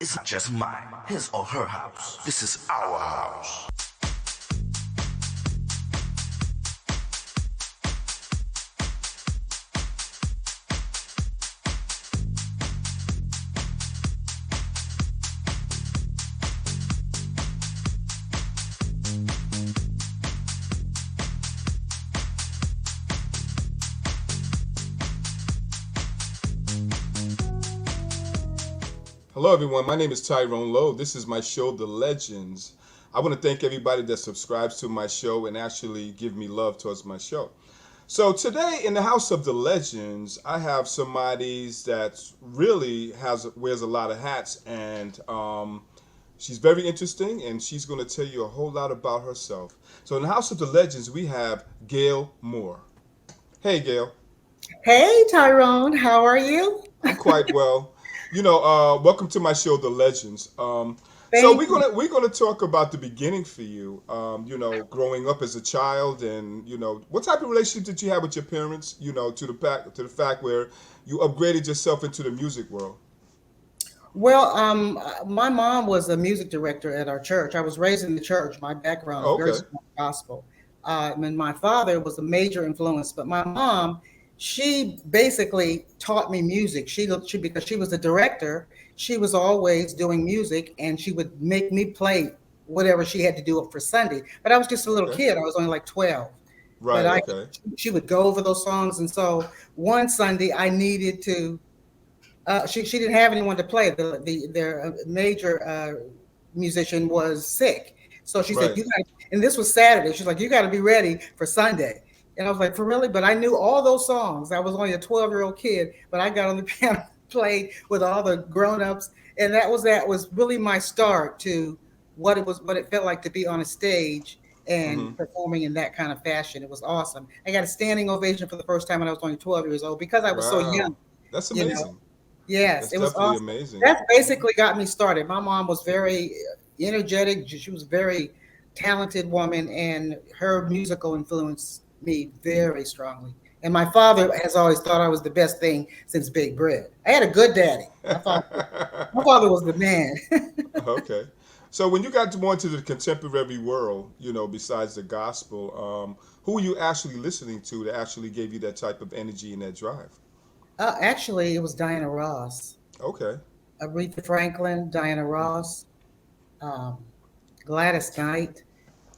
It's not just mine, his or her house. This is our house. Hello, everyone. My name is Tyrone Lowe. This is my show, The Legends. I want to thank everybody that subscribes to my show and actually give me love towards my show. So today in the House of the Legends, I have somebody that really wears a lot of hats, and she's very interesting, and she's going to tell you a whole lot about herself. So in the House of the Legends, we have Gail Moore. Hey, Gail. Hey Tyrone, how are you? I'm quite well. Welcome to my show, The Legends. So Thank we're you. gonna we're gonna talk about the beginning for you. Growing up as a child, and what type of relationship did you have with your parents? To the fact where you upgraded yourself into the music world. My mom was a music director at our church. I was raised in the church. My background is Oh, very okay, strong gospel. And my father was a major influence, but my mom, she basically taught me music. She because she was a director, she was always doing music, and she would make me play whatever she had to do for Sunday. But I was just a little okay, kid. I was only like 12. But right, okay, she would go over those songs, and so one Sunday I needed to she didn't have anyone to play. Their major musician was sick, so she said, right, "You got." And this was Saturday. She's like, "You got to be ready for Sunday." And I was like, "For really?" But I knew all those songs. I was only a 12-year-old kid, but I got on the piano, played with all the grown-ups, and that was really my start to what it felt like to be on a stage mm-hmm. and performing in that kind of fashion. It was awesome. I got a standing ovation for the first time when I was only 12 years old because I was so young. Wow, that's You know, amazing. Yes, That's it was definitely awesome. amazing. That basically got me started. My mom was very energetic. She was a very talented woman, and her musical influenced me very strongly. And my father has always thought I was the best thing since baked bread. I had a good daddy. My father was the man. Okay. So when you got more into the contemporary world, besides the gospel, who were you actually listening to that actually gave you that type of energy and that drive? Actually, it was Diana Ross, Okay. Aretha Franklin, Diana Ross, um, Gladys Knight,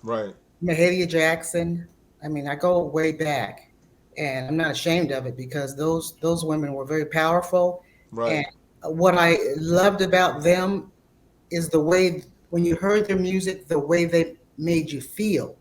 Right. Mahalia Jackson. I mean, I go way back, and I'm not ashamed of it because those women were very powerful. And Right. what I loved about them is the way when you heard their music, the way they made you feel.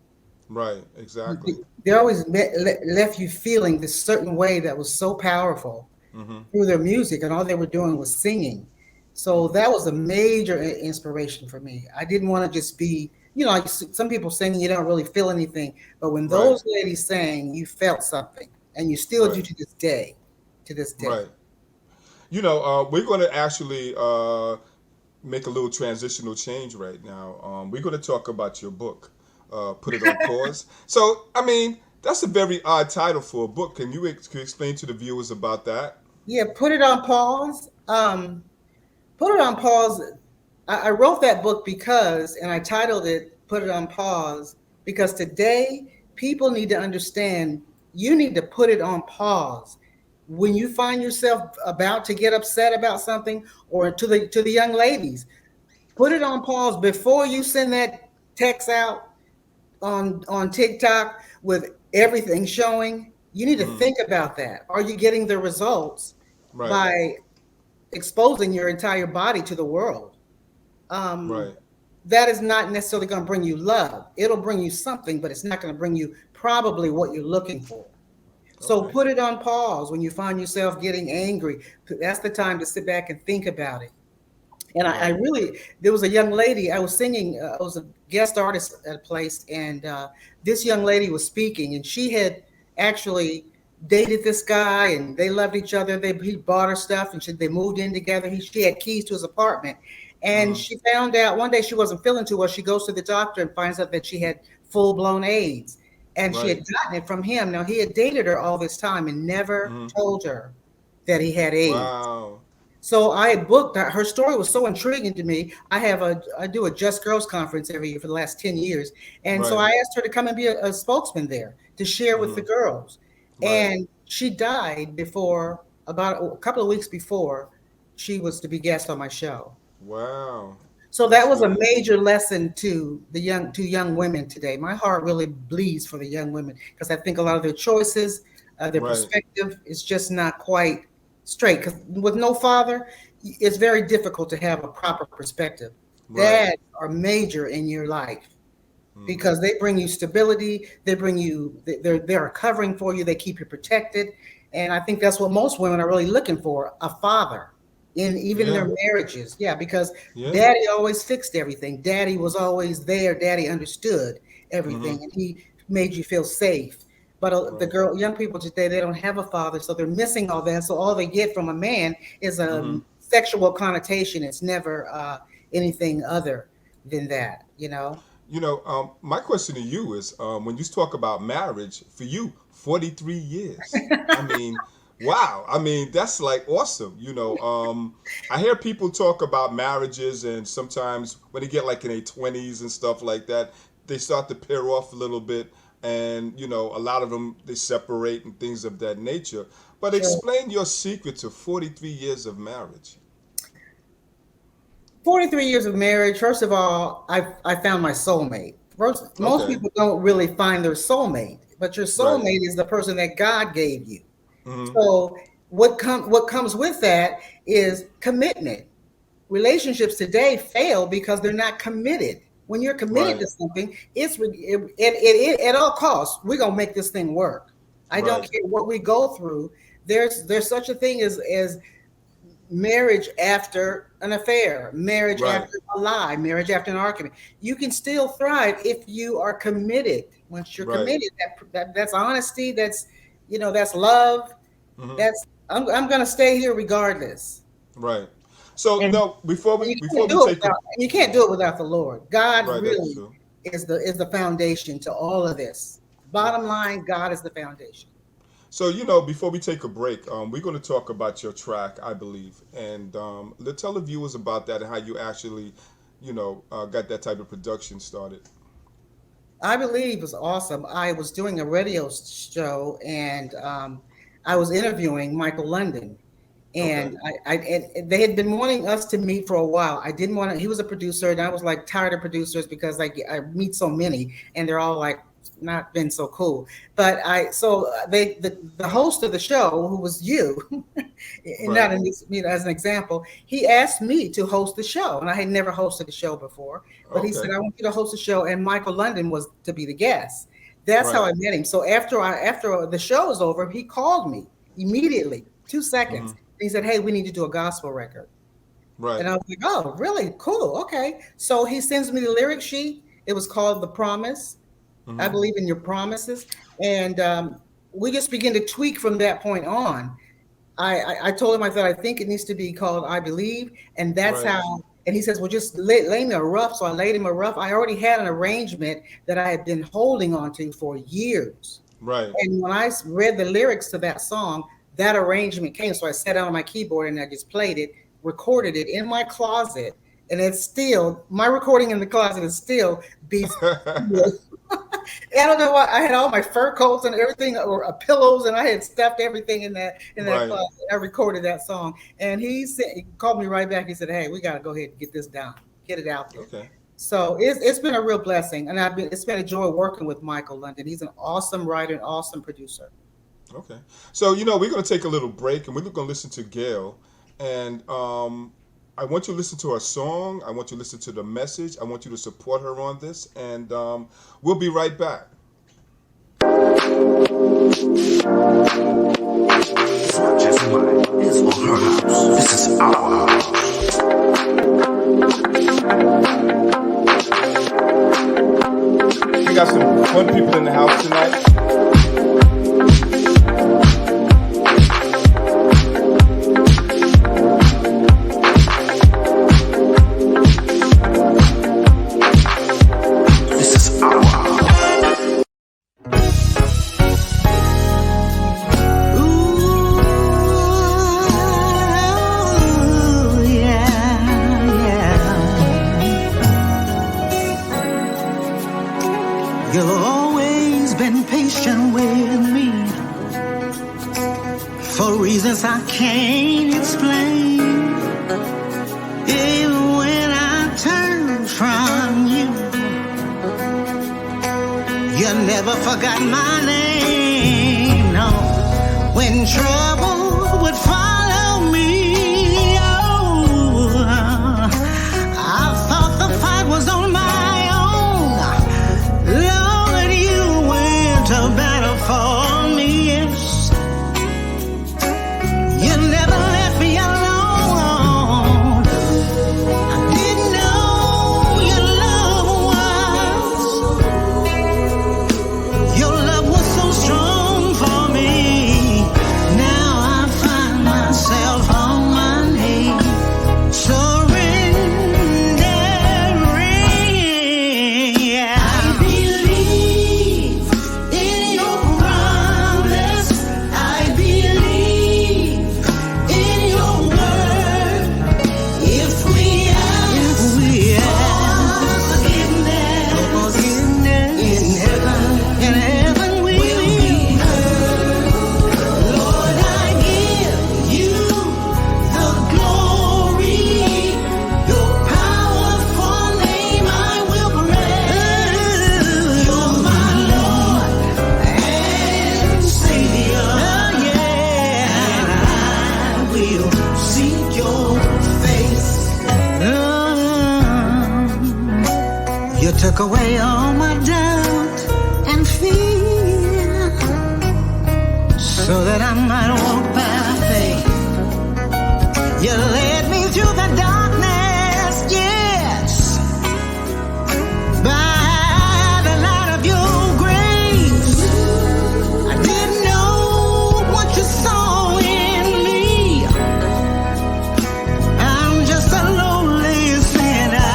Right. Exactly. They always left you feeling this certain way that was so powerful Mm-hmm. through their music, and all they were doing was singing. So Mm-hmm. that was a major inspiration for me. I didn't want to just be, like some people sing, you don't really feel anything. But when Right. those ladies sang, you felt something, and you still do Right. to this day. To this day. Right. We're going to actually make a little transitional change right now. We're going to talk about your book, Put It on Pause. So, I mean, that's a very odd title for a book. Can you explain to the viewers about that? Yeah, put it on pause. Put it on pause. I wrote that book because, and I titled it "Put It on Pause" because today people need to understand. You need to put it on pause when you find yourself about to get upset about something, or to the young ladies, put it on pause before you send that text out on TikTok with everything showing. You need to Mm-hmm. think about that. Are you getting the results Right. by exposing your entire body to the world? um, Right. that is not necessarily going to bring you love. It'll bring you something, but it's not going to bring you probably what you're looking for. So Okay. put it on pause when you find yourself getting angry. That's the time to sit back and think about it. And I Right. really, there was a young lady, I was singing, I was a guest artist at a place, and this young lady was speaking, and she had actually dated this guy, and they loved each other. He bought her stuff, and they moved in together. She had keys to his apartment. And Mm-hmm. she found out one day she wasn't feeling too well. She goes to the doctor and finds out that she had full blown AIDS. And she had Right. gotten it from him. Now, he had dated her all this time and never Mm-hmm. told her that he had AIDS. Wow. So I had booked her story was so intriguing to me. I do a Just Girls conference every year for the last 10 years. And so Right. I asked her to come and be a spokesman there to share with the girls. Right. And she died before about a couple of weeks before she was to be guest on my show. Wow. So that That's was a good. major lesson to young women today. My heart really bleeds for the young women because I think a lot of their choices, their Right. perspective is just not quite straight. Because with no father, it's very difficult to have a proper perspective. Right. Dads are major in your life because they bring you stability. They bring you they're a covering for you. They keep you protected, and I think that's what most women are really looking for: a father in even Yeah. their marriages. Yeah, because Yeah. daddy always fixed everything. Daddy was always there. Daddy understood Mm-hmm. everything, and he made you feel safe. But Right. young people today, they don't have a father, so they're missing all that. So all they get from a man is a Mm-hmm. sexual connotation. It's never anything other than that, My question to you is, when you talk about marriage, for you, 43 years. I mean, wow. I mean, that's like awesome. I hear people talk about marriages, and sometimes when they get like in their 20s and stuff like that, they start to pair off a little bit, and a lot of them they separate and things of that nature. But Sure. explain your secret to 43 years of marriage. 43 years of marriage. First of all, I found my soulmate. First, most Okay. people don't really find their soulmate, but your Right. soulmate is the person that God gave you. Mm-hmm. So what comes with that is commitment. Relationships today fail because they're not committed. When you're committed Right. to something, at all costs, we're gonna make this thing work. I don't Right. care what we go through. There's such a thing as marriage after an affair, marriage Right. after a lie, marriage after an argument. You can still thrive if you are committed. Once you're Right. committed, that's honesty. That's love. Mm-hmm. I'm going to stay here regardless. Right. So And no, before we you before can't we do it take a without. You can't do it without the Lord. God right, that's really true. is the foundation to all of this. Yeah. Bottom line, God is the foundation. So before we take a break, we're going to talk about your track, I believe, and let's tell the viewers about that and how you actually, got that type of production started. I believe was awesome. I was doing a radio show and I was interviewing Michael London. Okay. And and they had been wanting us to meet for a while. I didn't want to. He was a producer, and I was like tired of producers because I meet so many, and they're all like not been so cool. But the host of the show, who was you, and Right. not in this, as an example, he asked me to host the show, and I had never hosted a show before. But he said, Okay. "I want you to host a show," and Michael London was to be the guest. That's how Right. I met him. So after the show was over, he called me immediately, 2 seconds. Mm-hmm. He said, "Hey, we need to do a gospel record." Right. And I was like, "Oh, really? Cool. Okay." So he sends me the lyric sheet. It was called The Promise. I Mm-hmm. believe in your promises. And we just begin to tweak from that point on. I told him, I thought, I think it needs to be called I Believe. And that's Right. how, and he says, well, just lay me a rough. So I laid him a rough. I already had an arrangement that I had been holding on to for years. Right. And when I read the lyrics to that song, that arrangement came. So I sat down on my keyboard and I just played it, recorded it in my closet. And it's still, my recording in the closet is still beats. I don't know why. I had all my fur coats and everything, or pillows, and I had stuffed everything in that Right. closet. I recorded that song, and he called me right back. He said, "Hey, we got to go ahead and get this down, get it out there." Okay. So it's been a real blessing, and it's been a joy working with Michael London. He's an awesome writer, and awesome producer. Okay. So we're going to take a little break, and we're going to listen to Gail, and I want you to listen to her song. I want you to listen to the message. I want you to support her on this, and we'll be right back. It's not just mine, his or her house. This is our house. We got some fun people in the house tonight. This is our house. Even when I turn from you, you never forgot my name. No, when trouble would follow me, oh, I thought the fight was on my own. Lord, you went to battle for me. Yes, you never left me alone. Took away all my doubt and fear, so that I might walk by faith. You led me through the darkness, yes, by the light of your grace. I didn't know what you saw in me. I'm just a lonely sinner.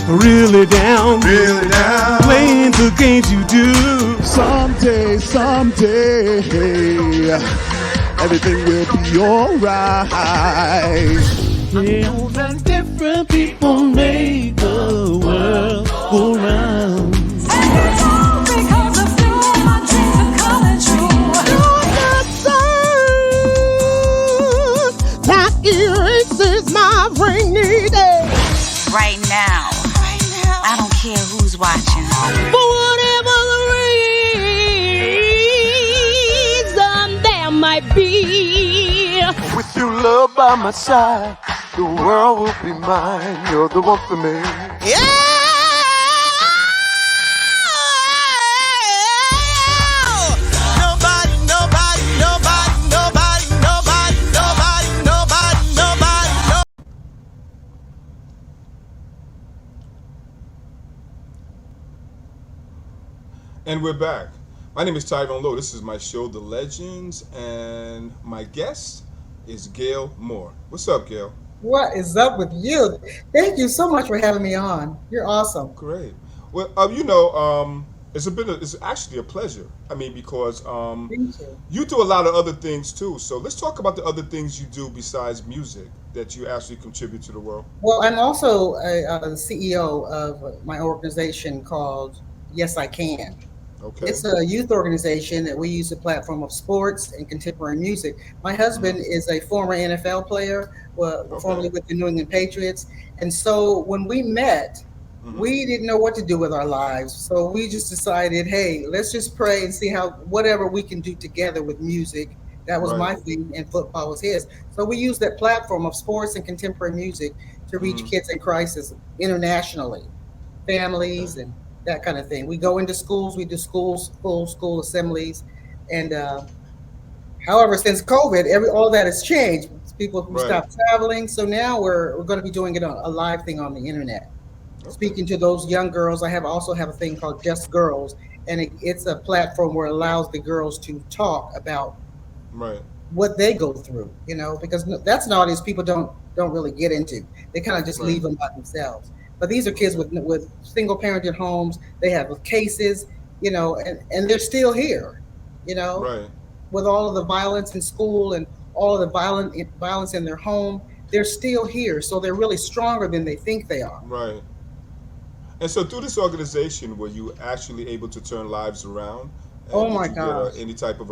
Really down, playing the games you do. Someday, everything will be alright. Yeah, that different people make the world go round. And it's all because of you, my dreams are coming true. That erases my rainy day. Right now, I don't care who's watching. For whatever the reason there might be. With your love by my side, the world will be mine. You're the one for me. Yeah! And we're back. My name is Tyrone Lowe. This is my show, The Legends, and my guest is Gail Moore. What's up, Gail? What is up with you? Thank you so much for having me on. You're awesome. Great. Well, it's actually a pleasure. I mean, because Thank you. you do a lot of other things too. So let's talk about the other things you do besides music that you actually contribute to the world. Well, I'm also the CEO of my organization called Yes I Can. Okay. It's a youth organization that we use the platform of sports and contemporary music. My husband is a former NFL player, formerly with the New England Patriots. And so when we met, we didn't know what to do with our lives. So we just decided, hey, let's just pray and see whatever we can do together with music. That was my thing, and football was his. So we use that platform of sports and contemporary music to reach kids in crisis internationally, families, and that kind of thing. We go into schools, we do school assemblies, and However, since COVID, all that has changed. People who Right. stopped traveling, so now we're going to be doing it on a live thing on the internet. Okay. Speaking to those young girls, I also have a thing called Just Girls, and it's a platform where it allows the girls to talk about Right. what they go through. Because that's an audience people don't really get into. They kind of just Right. leave them by themselves. But these are kids Okay. with single parented homes. They have cases, and they're still here. You know, Right. with all of the violence in school and all of the violence in their home, they're still here. So they're really stronger than they think they are. Right. And so through this organization, were you actually able to turn lives around? Oh And did my you get gosh. any type of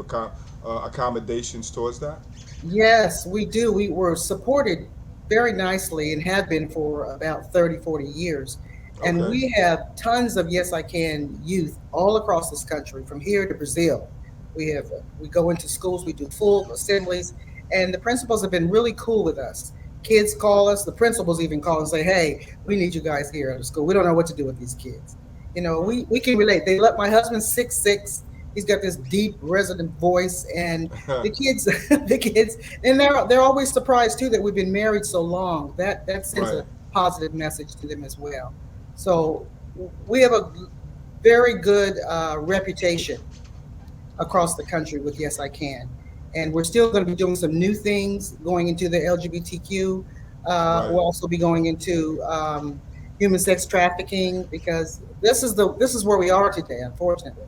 accommodations towards that? Yes, we do. We were supported very nicely and have been for about 30, 40 years. And Okay. we have tons of Yes I Can youth all across this country, from here to Brazil. We go into schools, we do full assemblies, and the principals have been really cool with us. Kids call us, the principals even call and say, "Hey, we need you guys here at the school. We don't know what to do with these kids." We can relate. They let my husband's 6'6". He's got this deep, resonant voice, and the kids, the kids, and they're always surprised too that we've been married so long. That sends Right. a positive message to them as well. So we have a very good reputation across the country with Yes I Can, and we're still going to be doing some new things going into the LGBTQ. Right. We'll also be going into human sex trafficking, because this is where we are today, unfortunately.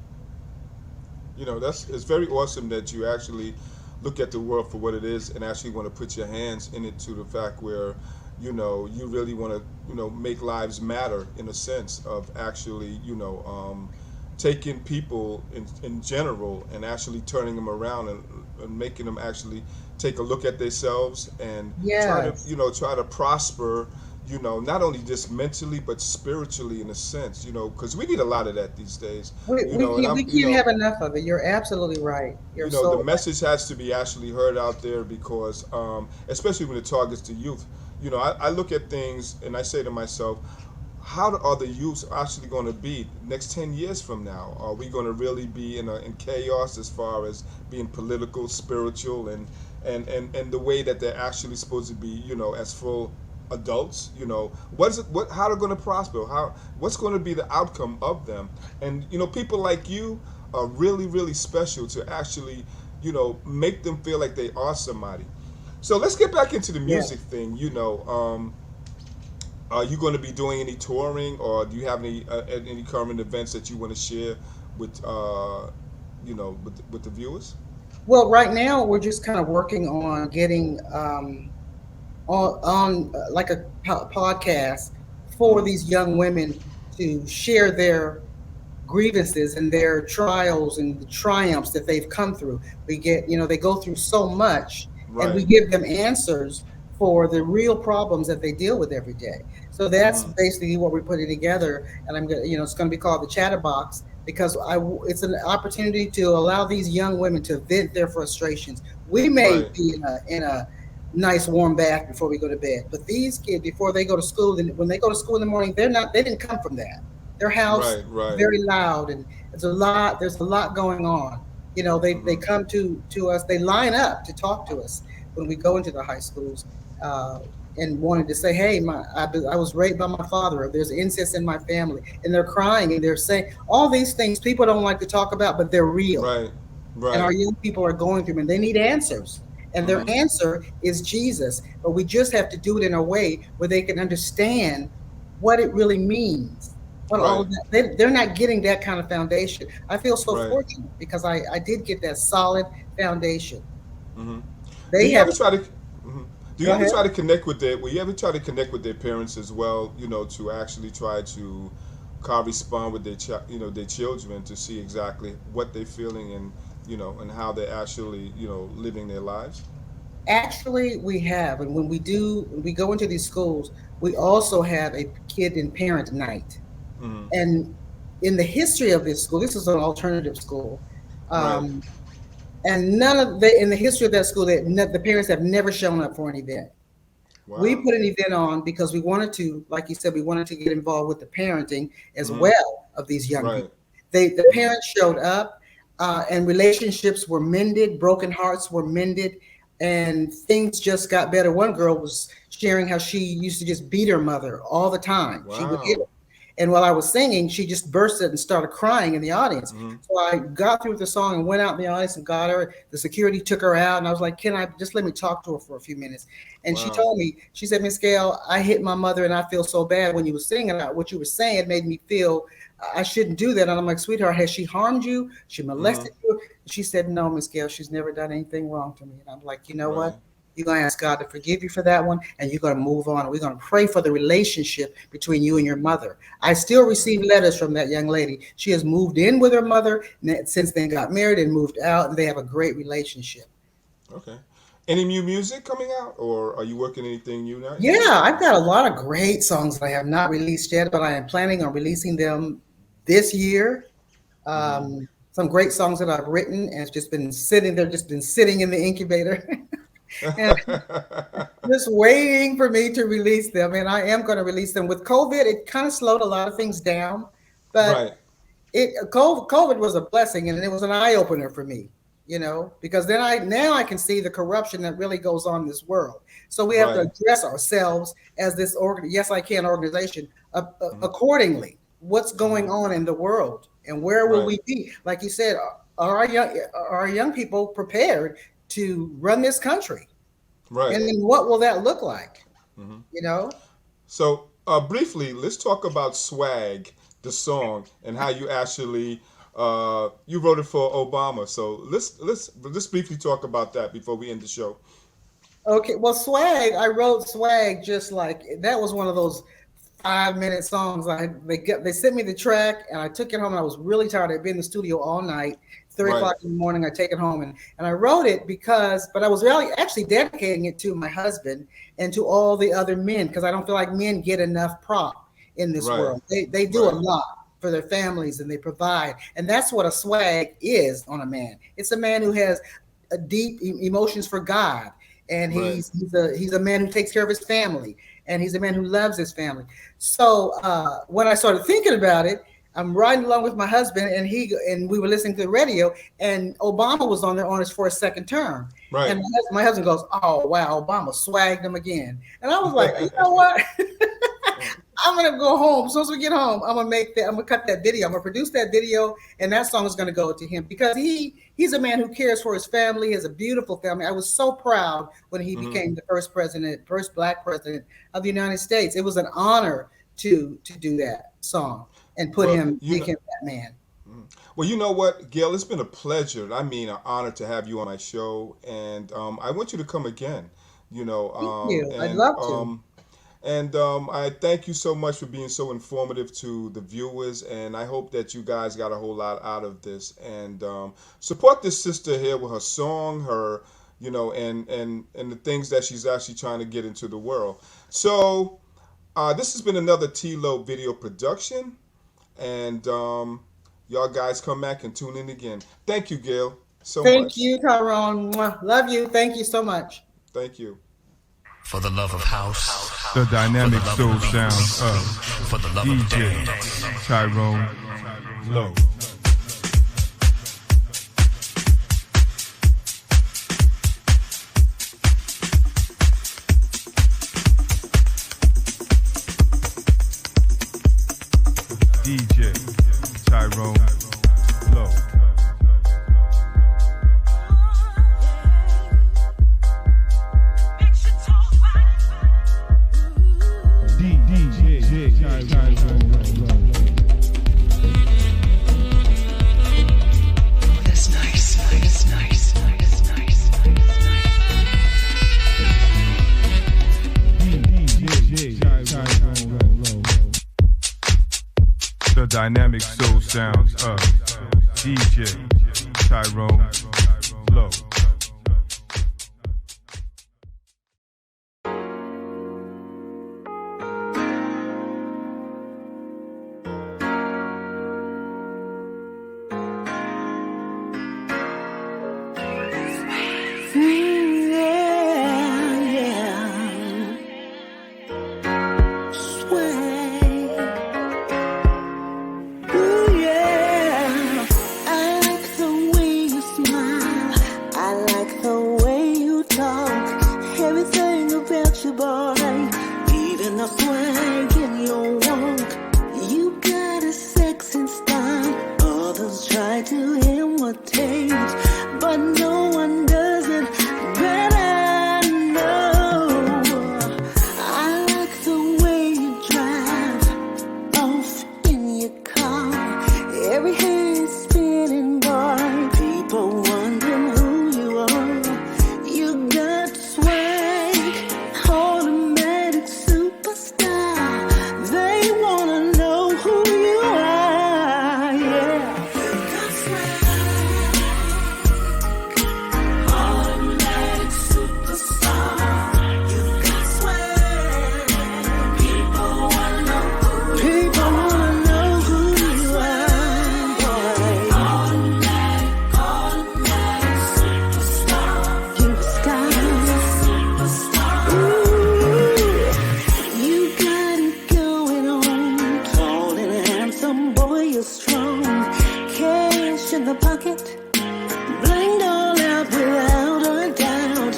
That's it's very awesome that you actually look at the world for what it is and actually want to put your hands in it to the fact where you really want to make lives matter in a sense of actually taking people in general and actually turning them around and making them actually take a look at themselves and Yes. try to prosper, not only just mentally but spiritually in a sense, because we need a lot of that these days, and We I'm can't have enough of it. You're absolutely right. You're the so right. message has to be actually heard out there because especially when it targets the youth. I look at things and I say to myself, are the youth actually going to be next 10 years from now? Are we going to really be in chaos as far as being political, spiritual, and the way that they're actually supposed to be, as full adults? What is it, how they're going to prosper? What's going to be the outcome of them? And people like you are really, really special to actually, make them feel like they are somebody. So let's get back into the Yeah. music thing. Are you going to be doing any touring, or do you have any current events that you want to share with with the viewers? Well, right now we're just kind of working on getting like a podcast for Hmm. these young women to share their grievances and their trials and the triumphs that they've come through. They go through so much, and we Right. give them answers for the real problems that they deal with every day. So that's Hmm. basically what we're putting together, and I'm gonna, it's going to be called the Chatterbox, because it's an opportunity to allow these young women to vent their frustrations. We may Right. be in a nice warm bath before we go to bed, but these kids, before they go to school, when they go to school in the morning, they didn't come from that. Their house Right. Right. very loud, and there's a lot going on. They Hmm. come to us, they line up to talk to us when we go into the high schools, uh, and wanted to say, "Hey, I was raped by my father, or there's incest in my family," and they're crying and they're saying all these things people don't like to talk about, but they're real, Right. and our Right. young people are going through them, and they need answers. And their Hmm. answer is Jesus. But we just have to do it in a way where they can understand what it really means. What all Right. of that, they're not getting that kind of foundation. I feel so Right. fortunate because I did get that solid foundation. Hmm. Do They you have, ever try to? Mhm. Do go you ever ahead. try to connect with their? Will you ever try to connect with their parents as well? To actually try to correspond with their children to see exactly what they're feeling and how they're actually living their lives. Actually, we have. And when we go into these schools, we also have a kid and parent night. Hmm. And in the history of this school, this is an alternative school. Right. Um, and none of the in the history of that school, the parents have never shown up for an event. We Wow. put an event on because we wanted to, like you said, we wanted to get involved with the parenting as Hmm. well of these young Right. people. The Hmm. parents showed up. and relationships were mended, broken hearts were mended, and things just got better. One girl was sharing how she used to just beat her mother all the time. She would hit her. Wow. And while I was singing, she just bursted and started crying in the audience. Mhm. So I got through the song and went out in the audience and got her. The security took her out, and I was like, "Can I just let me talk to her for a few minutes?" And she Wow. told me, she said, "Miss Gail, I hit my mother, and I feel so bad when you were singing. What you were saying it made me feel I shouldn't do that." And I'm like, "Sweetheart, has she harmed you? She molested Mhm. you?" She said, "No, Miss Gail, she's never done anything wrong to me." And I'm like, "You know Right. what? You're going to ask God to forgive you for that one, and you're going to move on. We're going to pray for the relationship between you and your mother." I still receive letters from that young lady. She has moved in with her mother since they got married and moved out, and they have a great relationship. Okay. Any new music coming out, or are you working anything new now? Yeah, I've got a lot of great songs that I have not released yet, but I am planning on releasing them this year. Mm-hmm. Some great songs that I've written, and it's just been sitting there, just been sitting in the incubator. And just waiting for me to release them, and I am going to release them. With COVID, it kind of slowed a lot of things down, but Right. COVID was a blessing, and it was an eye opener for me, because then I can see the corruption that really goes on in this world. So we have to Right. address ourselves as this Yes I Can organization Mhm. accordingly. What's going Mhm. on in the world, and where will Right. we be? Like you said, are our young people prepared to run this country? Right. And then what will that look like? Mhm. You know? So, briefly, let's talk about "Swag," the song, and how you actually you wrote it for Obama. So let's briefly talk about that before we end the show. Okay, well, Swag, I wrote Swag just like that was one of those 5 minute songs. They sent me the track and I took it home and I was really tired. I'd been in the studio all night, three Right. o'clock in the morning. I take it home and I wrote it but I was really actually dedicating it to my husband and to all the other men because I don't feel like men get enough prop in this Right. world. They do a Right. lot for their families and they provide, and that's what a swag is on a man. It's a man who has a deep emotions for God, and Right. he's a man who takes care of his family, and he's a man who loves his family. So when I started thinking about it, I'm riding along with my husband, and we were listening to the radio, and Obama was on there on his for a second term, and Right. my husband goes, "Oh wow, Obama swagged him again," and I was like, "You know what?" I'm gonna go home. As soon as we get home, I'm gonna make that. I'm gonna cut that video. I'm gonna produce that video, and that song is gonna go to him because he's a man who cares for his family. He has a beautiful family. I was so proud when he Mhm. became the first black president of the United States. It was an honor to do that song and Well, make him that man. well, you know what, Gail? It's been a pleasure. I mean, an honor to have you on my show, and I want you to come again. Thank you. I'd love to. I thank you so much for being so informative to the viewers, and I hope that you guys got a whole lot out of this. And support this sister here with her song, and the things that she's actually trying to get into the world. So this has been another T-Lo video production, and y'all guys come back and tune in again. Thank you, Gail, so Thank much. you, Tyrone. Mwah. Love you. Thank you so much. Thank you. For the love of house, The dynamic For the soul love of sounds of for the love of DJ dance. Tyrone Lowe. DJ Tyrone Lowe. DJ Tyrone Lowe. That's nice, nice, nice, nice, nice, DJ Tyrone Lowe. The dynamic soul sounds of DJ Tyrone Lowe. I like the got swag in your walk. You got a sexy style. Others try to imitate, but no one does it better. No, I like the way you drive off in your car. Every hand spinning, boy. People wondering who you are. You got swag, automatic superstar. They wanna know who you are. Yeah. You got swag, automatic superstar. You got swag. People wanna know who you are, boy. Automatic superstar. Ooh, you got it going on. Tall and handsome, boy, you're strong. Cash in the pocket, blinged all out without a doubt.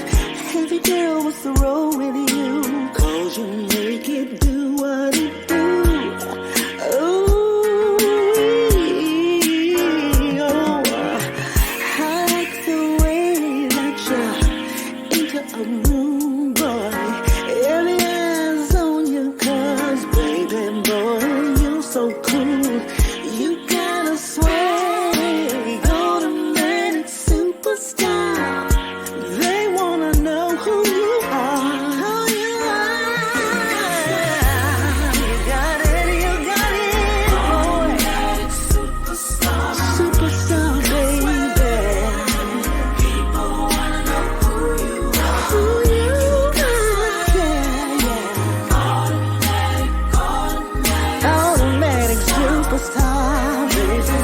Every girl wants to roll with you, 'cause you make it do what it do. Ooh, oh, I like the way that you're into a room, boy. Every eye's on you, 'cause baby boy, you're so cool. You got a swag, automatic superstar. They wanna know who you are. Who you are. You got it, boy. Superstar, baby. People wanna know who you are. Who you are, yeah. Automatic superstar, baby.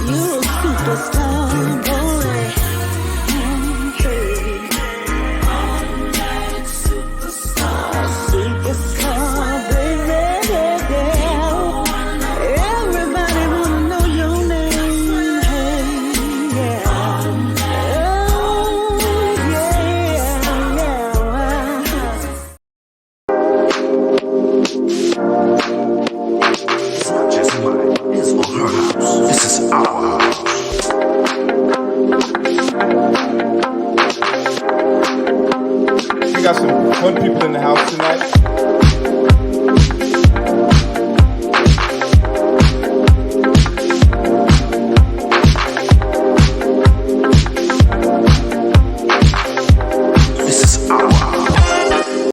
You a superstar, boy. Automatic superstar, baby. Everybody wanna know your name. Hey, yeah. Oh, It's not just mine, his or her house. This is our house. We got some fun people in the house tonight. This is our house.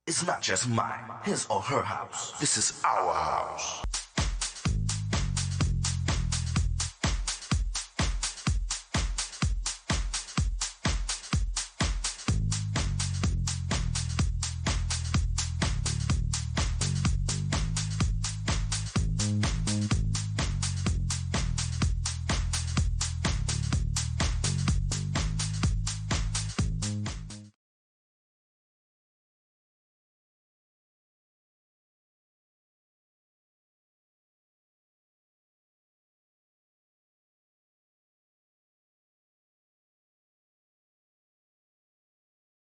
It's not just mine, his or her house. This is our house.